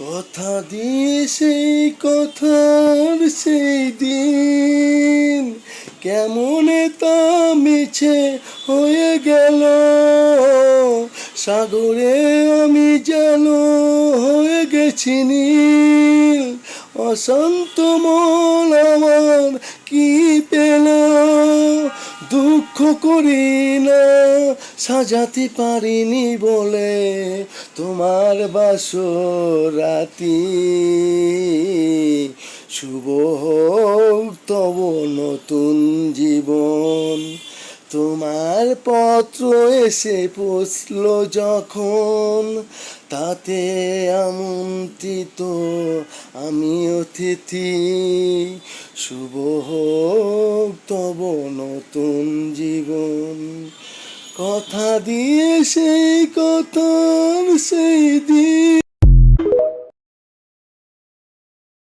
কথা দিয়ে সেই কথার সেই দিন কেমনে তা মিছে হয়ে গেল। সাগরে আমি যেন হয়ে গেছি নীল, অশান্ত মন আমার কি পেল। দুঃখ করি না সাজাতে পারিনি বলে তোমার বাসরাতি। শুভ হোক তব নতুন জীবন। তোমার পত্র এসে পৌঁছল যখন, তাতে আমন্ত্রিত আমি অতিথি। শুভ হোক তব নতুন জীবন। কথা দিয়ে সেই কথার সেই দিন।